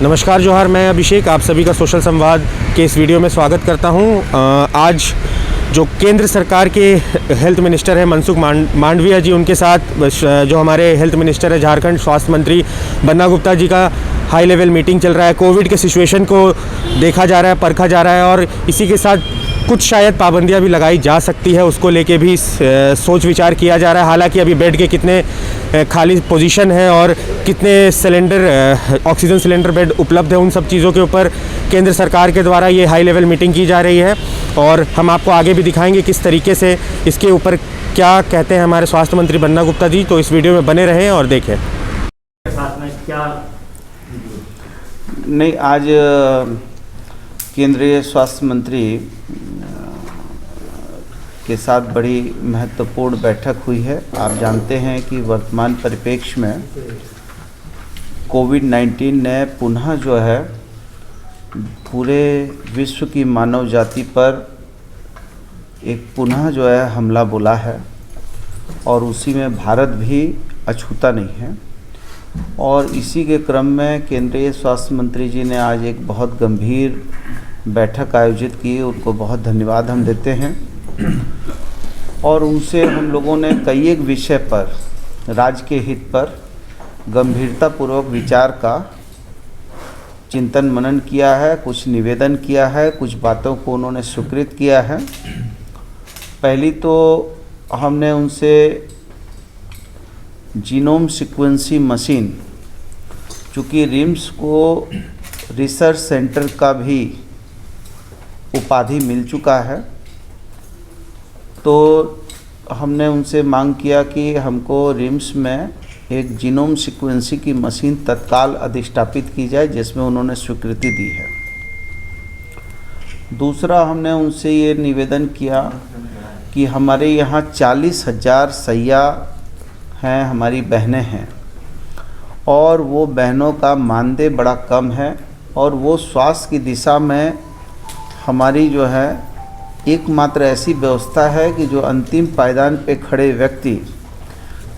नमस्कार जोहार, मैं अभिषेक आप सभी का सोशल संवाद के इस वीडियो में स्वागत करता हूं। आज जो केंद्र सरकार के हेल्थ मिनिस्टर हैं मनसुख मांडविया जी, उनके साथ जो हमारे हेल्थ मिनिस्टर है झारखंड स्वास्थ्य मंत्री बन्ना गुप्ता जी का हाई लेवल मीटिंग चल रहा है। कोविड के सिचुएशन को देखा जा रहा है, परखा जा रहा है और इसी के साथ कुछ शायद पाबंदियां भी लगाई जा सकती है, उसको लेके भी सोच विचार किया जा रहा है। हालांकि अभी बेड के कितने खाली पोजीशन है और कितने सिलेंडर ऑक्सीजन सिलेंडर बेड उपलब्ध है, उन सब चीज़ों के ऊपर केंद्र सरकार के द्वारा ये हाई लेवल मीटिंग की जा रही है और हम आपको आगे भी दिखाएंगे किस तरीके से इसके ऊपर क्या कहते हैं हमारे स्वास्थ्य मंत्री बन्ना गुप्ता जी। तो इस वीडियो में बने रहें और देखें। साथ में क्या नहीं, आज केंद्रीय स्वास्थ्य मंत्री के साथ बड़ी महत्वपूर्ण बैठक हुई है। आप जानते हैं कि वर्तमान परिप्रेक्ष्य में कोविड-19 ने पुनः जो है पूरे विश्व की मानव जाति पर एक पुनः जो है हमला बोला है और उसी में भारत भी अछूता नहीं है। और इसी के क्रम में केंद्रीय स्वास्थ्य मंत्री जी ने आज एक बहुत गंभीर बैठक आयोजित की, उनको बहुत धन्यवाद हम देते हैं। और उनसे हम लोगों ने कई एक विषय पर राज्य के हित पर गंभीरतापूर्वक विचार का चिंतन मनन किया है, कुछ निवेदन किया है, कुछ बातों को उन्होंने स्वीकृत किया है। पहली तो हमने उनसे जीनोम सीक्वेंसी मशीन, चूँकि रिम्स को रिसर्च सेंटर का भी उपाधि मिल चुका है, तो हमने उनसे मांग किया कि हमको रिम्स में एक जीनोम सीक्वेंसी की मशीन तत्काल अधिष्ठापित की जाए, जिसमें उन्होंने स्वीकृति दी है। दूसरा, हमने उनसे ये निवेदन किया कि हमारे यहाँ 40,000 सैया हैं, हमारी बहनें हैं और वो बहनों का मानदेय बड़ा कम है और वो स्वास्थ्य की दिशा में हमारी जो है एकमात्र ऐसी व्यवस्था है कि जो अंतिम पायदान पे खड़े व्यक्ति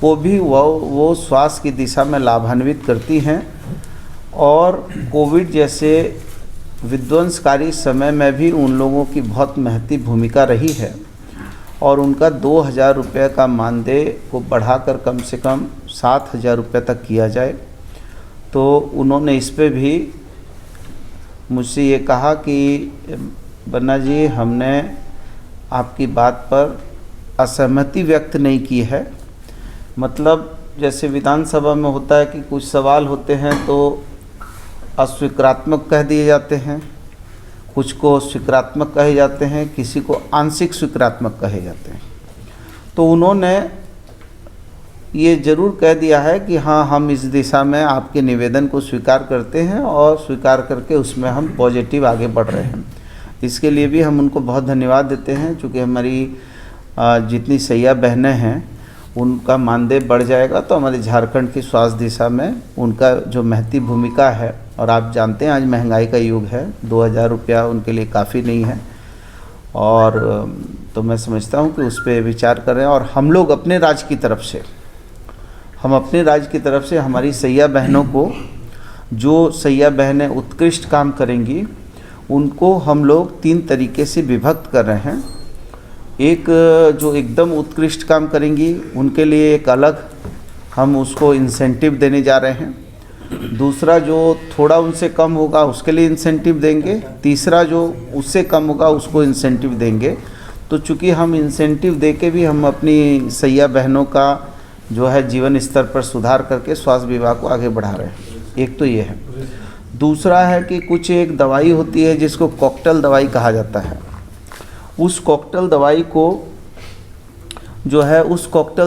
को भी वो स्वास्थ्य की दिशा में लाभान्वित करती हैं। और कोविड जैसे विध्वंसकारी समय में भी उन लोगों की बहुत महती भूमिका रही है और उनका 2,000 रुपये का मानदेय को बढ़ाकर कम से कम 7,000 रुपये तक किया जाए। तो उन्होंने इस पे भी मुझसे ये कहा कि बन्ना जी, हमने आपकी बात पर असहमति व्यक्त नहीं की है। मतलब जैसे विधानसभा में होता है कि कुछ सवाल होते हैं तो अस्वीकारात्मक कह दिए जाते हैं, कुछ को स्वीकारात्मक कहे जाते हैं, किसी को आंशिक स्वीकारात्मक कहे जाते हैं। तो उन्होंने ये ज़रूर कह दिया है कि हाँ, हम इस दिशा में आपके निवेदन को स्वीकार करते हैं और स्वीकार करके उसमें हम पॉजिटिव आगे बढ़ रहे हैं। इसके लिए भी हम उनको बहुत धन्यवाद देते हैं, क्योंकि हमारी जितनी सैया बहनें हैं उनका मानदेय बढ़ जाएगा तो हमारे झारखंड की स्वास्थ्य दिशा में उनका जो महती भूमिका है। और आप जानते हैं आज महंगाई का युग है, 2,000 रुपया उनके लिए काफ़ी नहीं है और तो मैं समझता हूँ कि उस पर विचार करें। और हम लोग अपने राज्य की तरफ से हमारी सैया बहनों को, जो सैया बहनें उत्कृष्ट काम करेंगी, उनको हम लोग 3 तरीके से विभक्त कर रहे हैं। एक जो एकदम उत्कृष्ट काम करेंगी उनके लिए एक अलग हम उसको इंसेंटिव देने जा रहे हैं। दूसरा, जो थोड़ा उनसे कम होगा उसके लिए इंसेंटिव देंगे। तीसरा, जो उससे कम होगा उसको इंसेंटिव देंगे। तो चूँकि हम इंसेंटिव दे के भी हम अपनी सैया बहनों का जो है जीवन स्तर पर सुधार करके स्वास्थ्य विभाग को आगे बढ़ा रहे हैं। एक तो ये है। दूसरा है कि कुछ एक दवाई होती है जिसको कॉकटेल दवाई कहा जाता है। उस कॉकटेल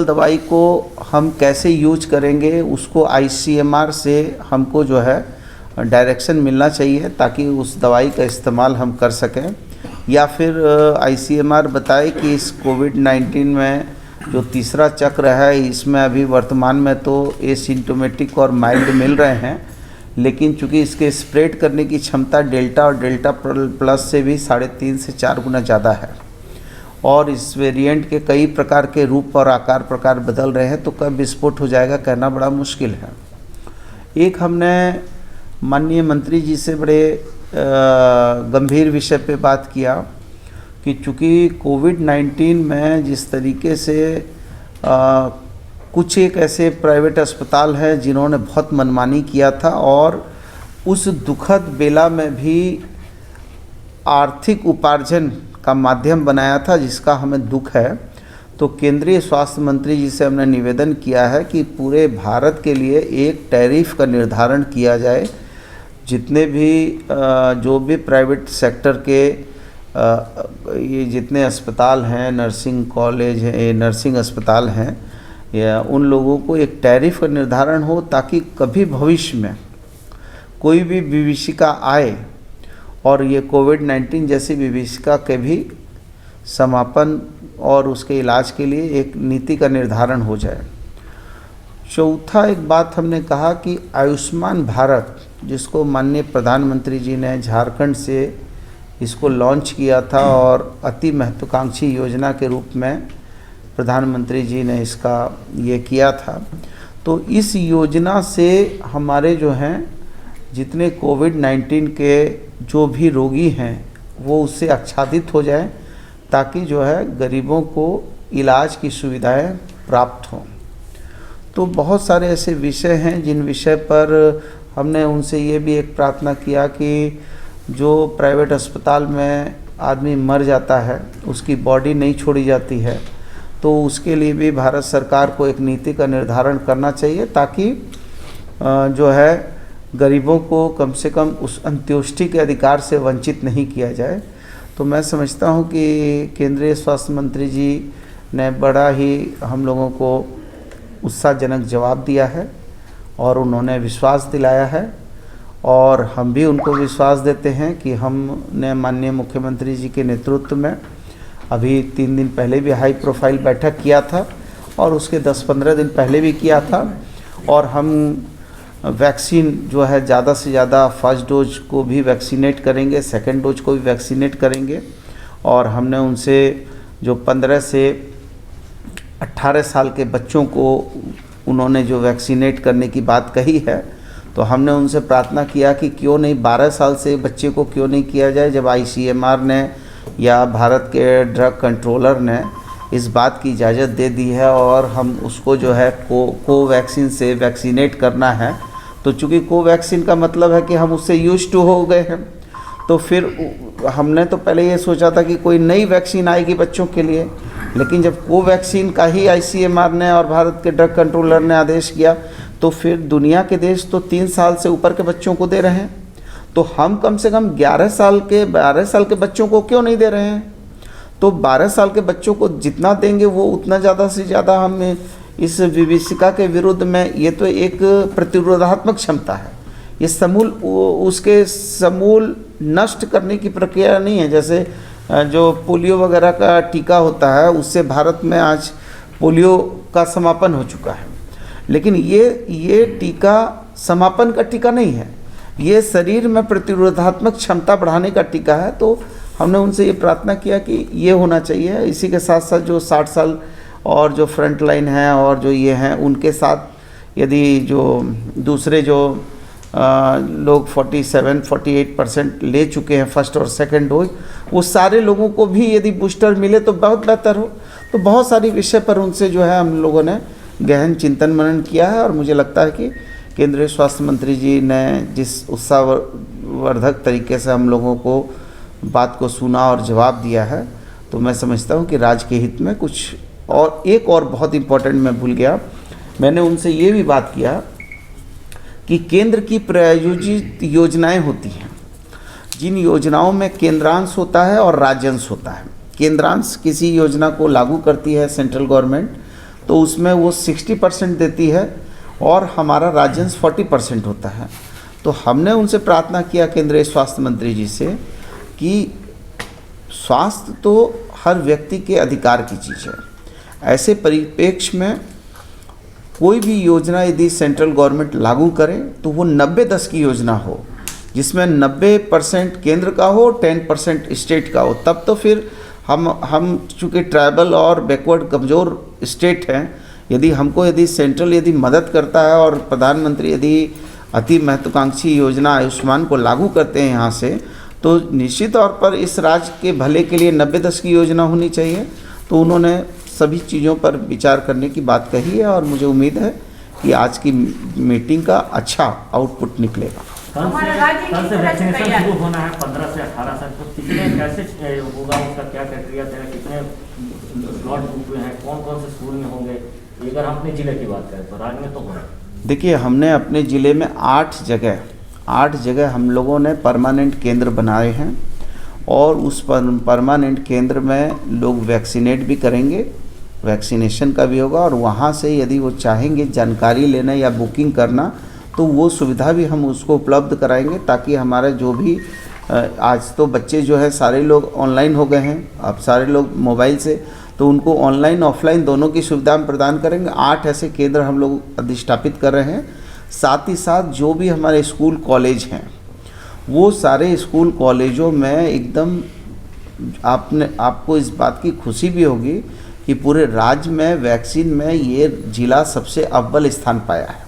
दवाई को हम कैसे यूज करेंगे, उसको ICMR से हमको जो है डायरेक्शन मिलना चाहिए ताकि उस दवाई का इस्तेमाल हम कर सकें। या फिर ICMR बताए कि इस कोविड-19 में जो तीसरा चक्र है, इसमें अभी वर्तमान में तो एसिम्प्टोमेटिक और माइल्ड मिल रहे हैं, लेकिन चूँकि इसके स्प्रेड करने की क्षमता डेल्टा और डेल्टा प्लस से भी 3.5 से 4 गुना ज़्यादा है और इस वेरिएंट के कई प्रकार के रूप और आकार प्रकार बदल रहे हैं, तो कब विस्फोट हो जाएगा कहना बड़ा मुश्किल है। एक हमने माननीय मंत्री जी से बड़े गंभीर विषय पे बात किया कि चूँकि कोविड-19 में जिस तरीके से कुछ एक ऐसे प्राइवेट अस्पताल हैं जिन्होंने बहुत मनमानी किया था और उस दुखद बेला में भी आर्थिक उपार्जन का माध्यम बनाया था, जिसका हमें दुख है। तो केंद्रीय स्वास्थ्य मंत्री जी से हमने निवेदन किया है कि पूरे भारत के लिए एक टैरिफ का निर्धारण किया जाए। जितने भी जो भी प्राइवेट सेक्टर के ये जितने अस्पताल हैं, नर्सिंग कॉलेज हैं, नर्सिंग अस्पताल हैं, या उन लोगों को एक टैरिफ का निर्धारण हो, ताकि कभी भविष्य में कोई भी विभीषिका आए और ये कोविड-19 जैसी विभीषिका के भी समापन और उसके इलाज के लिए एक नीति का निर्धारण हो जाए। चौथा एक बात हमने कहा कि आयुष्मान भारत, जिसको माननीय प्रधानमंत्री जी ने झारखंड से इसको लॉन्च किया था और अति महत्वाकांक्षी योजना के रूप में प्रधानमंत्री जी ने इसका ये किया था। तो इस योजना से हमारे जो हैं जितने कोविड-19 के जो भी रोगी हैं वो उससे आच्छादित हो जाए, ताकि जो है गरीबों को इलाज की सुविधाएं प्राप्त हों। तो बहुत सारे ऐसे विषय हैं जिन विषय पर हमने उनसे ये भी एक प्रार्थना किया कि जो प्राइवेट अस्पताल में आदमी मर जाता है, उसकी बॉडी नहीं छोड़ी जाती है, तो उसके लिए भी भारत सरकार को एक नीति का निर्धारण करना चाहिए, ताकि जो है गरीबों को कम से कम उस अंत्योष्टि के अधिकार से वंचित नहीं किया जाए। तो मैं समझता हूँ कि केंद्रीय स्वास्थ्य मंत्री जी ने बड़ा ही हम लोगों को उत्साहजनक जवाब दिया है और उन्होंने विश्वास दिलाया है, और हम भी उनको विश्वास देते हैं कि हमने माननीय मुख्यमंत्री जी के नेतृत्व में अभी 3 दिन पहले भी हाई प्रोफाइल बैठक किया था और उसके 10-15 दिन पहले भी किया था, और हम वैक्सीन जो है ज़्यादा से ज़्यादा फर्स्ट डोज को भी वैक्सीनेट करेंगे, सेकंड डोज को भी वैक्सीनेट करेंगे। और हमने उनसे जो 15 से 18 साल के बच्चों को उन्होंने जो वैक्सीनेट करने की बात कही है, तो हमने उनसे प्रार्थना किया कि क्यों नहीं 12 साल से बच्चे को क्यों नहीं किया जाए, जब ICMR ने या भारत के ड्रग कंट्रोलर ने इस बात की इजाज़त दे दी है और हम उसको जो है कोवैक्सीन से वैक्सीनेट करना है। तो चूँकि कोवैक्सीन का मतलब है कि हम उससे यूज्ड टू हो गए हैं, तो फिर हमने तो पहले ये सोचा था कि कोई नई वैक्सीन आएगी बच्चों के लिए, लेकिन जब कोवैक्सीन का ही ICMR ने और भारत के ड्रग कंट्रोलर ने आदेश किया, तो फिर दुनिया के देश तो 3 साल से ऊपर के बच्चों को दे रहे हैं, तो हम कम से कम 12 साल के बच्चों को क्यों नहीं दे रहे हैं। तो 12 साल के बच्चों को जितना देंगे वो उतना ज़्यादा से ज़्यादा हम इस विभीषिका के विरुद्ध में, ये तो एक प्रतिरोधात्मक क्षमता है, ये उसके समूल नष्ट करने की प्रक्रिया नहीं है। जैसे जो पोलियो वगैरह का टीका होता है, उससे भारत में आज पोलियो का समापन हो चुका है, लेकिन ये टीका समापन का टीका नहीं है, ये शरीर में प्रतिरोधात्मक क्षमता बढ़ाने का टीका है। तो हमने उनसे ये प्रार्थना किया कि ये होना चाहिए। इसी के साथ साथ जो 60 साल और जो फ्रंट लाइन हैं और जो ये हैं, उनके साथ यदि जो दूसरे जो लोग 47-48% ले चुके हैं फर्स्ट और सेकंड डोज, वो सारे लोगों को भी यदि बूस्टर मिले तो बहुत बेहतर हो। तो बहुत सारी विषय पर उनसे जो है हम लोगों ने गहन चिंतन मनन किया है, और मुझे लगता है कि केंद्रीय स्वास्थ्य मंत्री जी ने जिस उत्साहवर्धक तरीके से हम लोगों को बात को सुना और जवाब दिया है, तो मैं समझता हूँ कि राज्य के हित में कुछ और एक और बहुत इम्पोर्टेंट मैं भूल गया, मैंने उनसे ये भी बात किया कि केंद्र की प्रायोजित योजनाएं होती हैं, जिन योजनाओं में केंद्रांश होता है और राज्यांश होता है। केंद्रांश किसी योजना को लागू करती है सेंट्रल गवर्नमेंट, तो उसमें वो 60% देती है और हमारा राज्यांश 40% होता है। तो हमने उनसे प्रार्थना किया केंद्रीय स्वास्थ्य मंत्री जी से कि स्वास्थ्य तो हर व्यक्ति के अधिकार की चीज़ है, ऐसे परिप्रेक्ष्य में कोई भी योजना यदि सेंट्रल गवर्नमेंट लागू करे तो वो 90-10 की योजना हो, जिसमें 90% केंद्र का हो, 10% स्टेट का हो। तब तो फिर हम चूँकि ट्राइबल और बैकवर्ड कमज़ोर स्टेट हैं, यदि सेंट्रल यदि मदद करता है और प्रधानमंत्री यदि अति महत्वाकांक्षी योजना आयुष्मान को लागू करते हैं यहाँ से, तो निश्चित तौर पर इस राज्य के भले के लिए 90-10 की योजना होनी चाहिए। तो उन्होंने सभी चीज़ों पर विचार करने की बात कही है और मुझे उम्मीद है कि आज की मीटिंग का अच्छा आउटपुट निकलेगा। कल से वैक्सीनेशन शुरू होना है 15 से 18 साल, तो कितने कैसे होगा, उसका क्या प्रक्रिया है, कितने स्लॉट बुक हुए हैं, कौन कौन से स्कूल में होंगे? अगर हम अपने ज़िले की बात करें तो राज्य में तो होगा। देखिए, हमने अपने ज़िले में 8 जगह हम लोगों ने परमानेंट केंद्र बनाए हैं और उस परमानेंट केंद्र में लोग वैक्सीनेट भी करेंगे, वैक्सीनेशन का भी होगा और वहाँ से यदि वो चाहेंगे जानकारी लेना या बुकिंग करना तो वो सुविधा भी हम उसको उपलब्ध कराएंगे, ताकि हमारे जो भी आज तो बच्चे जो है सारे लोग ऑनलाइन हो गए हैं, अब सारे लोग मोबाइल से, तो उनको ऑनलाइन ऑफलाइन दोनों की सुविधा हम प्रदान करेंगे। 8 ऐसे केंद्र हम लोग अधिष्ठापित कर रहे हैं। साथ ही साथ जो भी हमारे स्कूल कॉलेज हैं वो सारे स्कूल कॉलेजों में एकदम आपको इस बात की खुशी भी होगी कि पूरे राज्य में वैक्सीन में ये ज़िला सबसे अव्वल स्थान पाया है।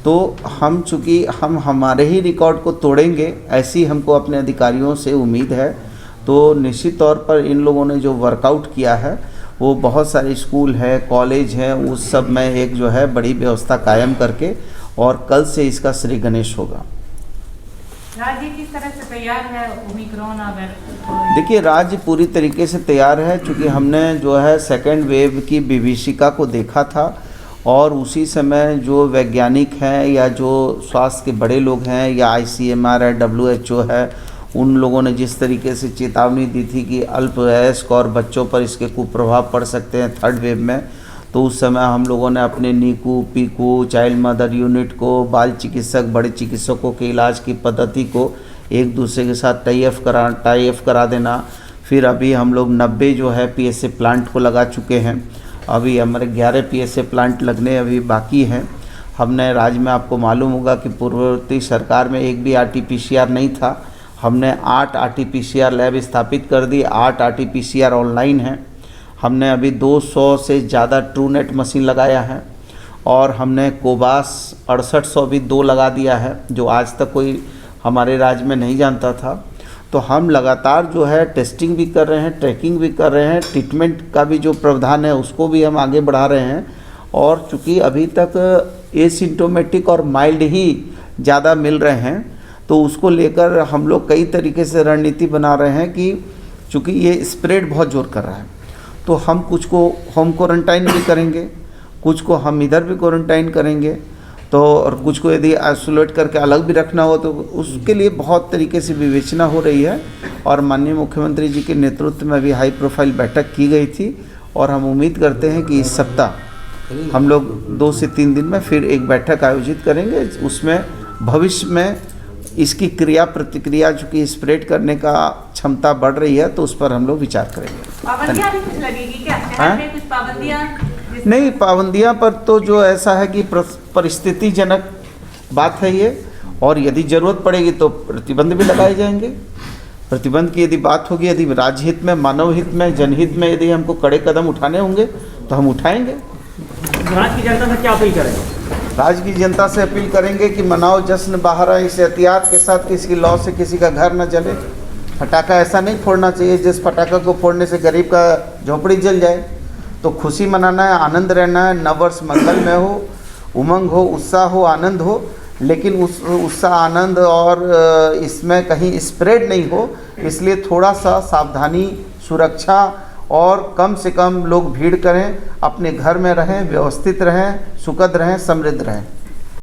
तो हम चूँकि हम हमारे ही रिकॉर्ड को तोड़ेंगे ऐसी हमको अपने अधिकारियों से उम्मीद है। तो निश्चित तौर पर इन लोगों ने जो वर्कआउट किया है वो बहुत सारे स्कूल है, कॉलेज हैं, उस सब में एक जो है बड़ी व्यवस्था कायम करके और कल से इसका श्री गणेश होगा। राज्य किस तरह से तैयार है ओमिक्रॉन? देखिए, राज्य पूरी तरीके से तैयार है, क्योंकि हमने जो है सेकेंड वेव की विभीषिका को देखा था और उसी समय जो वैज्ञानिक हैं या जो स्वास्थ्य के बड़े लोग हैं या ICMR है, WHO है, उन लोगों ने जिस तरीके से चेतावनी दी थी कि अल्पवयस्क और बच्चों पर इसके कुप्रभाव पड़ सकते हैं थर्ड वेव में, तो उस समय हम लोगों ने अपने Neeku, Piku, child mother unit को, बाल चिकित्सक, बड़े चिकित्सकों के इलाज की पद्धति को एक दूसरे के साथ टाई अप करा देना। फिर अभी हम लोग 90 जो है PSA प्लांट को लगा चुके हैं। अभी हमारे 11 PSA प्लांट लगने अभी बाकी हैं। हमने राज्य में, आपको मालूम होगा कि पूर्ववर्ती सरकार में एक भी RT-PCR नहीं था, हमने 8 RT-PCR लैब स्थापित कर दी, 8 RT-PCR ऑनलाइन हैं। हमने अभी 200 से ज़्यादा ट्रूनेट मशीन लगाया है और हमने कोबास 6800 भी 2 लगा दिया है, जो आज तक कोई हमारे राज्य में नहीं जानता था। तो हम लगातार जो है टेस्टिंग भी कर रहे हैं, ट्रैकिंग भी कर रहे हैं, ट्रीटमेंट का भी जो प्रावधान है उसको भी हम आगे बढ़ा रहे हैं। और चूँकि अभी तक एसिम्टोमेटिक और माइल्ड ही ज़्यादा मिल रहे हैं, तो उसको लेकर हम लोग कई तरीके से रणनीति बना रहे हैं कि चूँकि ये स्प्रेड बहुत जोर कर रहा है, तो हम कुछ को होम क्वारंटाइन भी करेंगे, कुछ को हम इधर भी क्वारंटाइन करेंगे, तो और कुछ को यदि आइसोलेट करके अलग भी रखना हो तो उसके लिए बहुत तरीके से विवेचना हो रही है। और माननीय मुख्यमंत्री जी के नेतृत्व में अभी हाई प्रोफाइल बैठक की गई थी और हम उम्मीद करते हैं कि इस सप्ताह हम लोग 2 से 3 दिन में फिर एक बैठक आयोजित करेंगे। उसमें भविष्य में इसकी क्रिया प्रतिक्रिया चूँकि स्प्रेड करने का क्षमता बढ़ रही है तो उस पर हम लोग विचार करेंगे। पाबंदियां भी कुछ लगेगी क्या? शहर में कुछ पाबंदियां? नहीं, पाबंदियां पर तो जो ऐसा है कि परिस्थितिजनक बात है ये, और यदि ज़रूरत पड़ेगी तो प्रतिबंध भी लगाए जाएंगे। प्रतिबंध की यदि बात होगी, यदि राज्य हित में, मानव हित में, जनहित में यदि हमको कड़े कदम उठाने होंगे तो हम उठाएंगे। राज्य की जनता से क्या अपील करेंगे? राज्य की जनता से अपील करेंगे कि मनाओ जश्न बाहर आए, इस एहतियात के साथ किसी लौ से किसी का घर न जले। पटाखा ऐसा नहीं फोड़ना चाहिए जिस पटाखा को फोड़ने से गरीब का झोपड़ी जल जाए। तो खुशी मनाना है, आनंद रहना है, नववर्ष मंगल में हो, उमंग हो, उत्साह हो, आनंद हो, लेकिन उस उत्साह, आनंद और इसमें कहीं स्प्रेड नहीं हो, इसलिए थोड़ा सा सावधानी, सुरक्षा और कम से कम लोग भीड़ करें, अपने घर में रहें, व्यवस्थित रहें, सुखद रहें, समृद्ध रहें।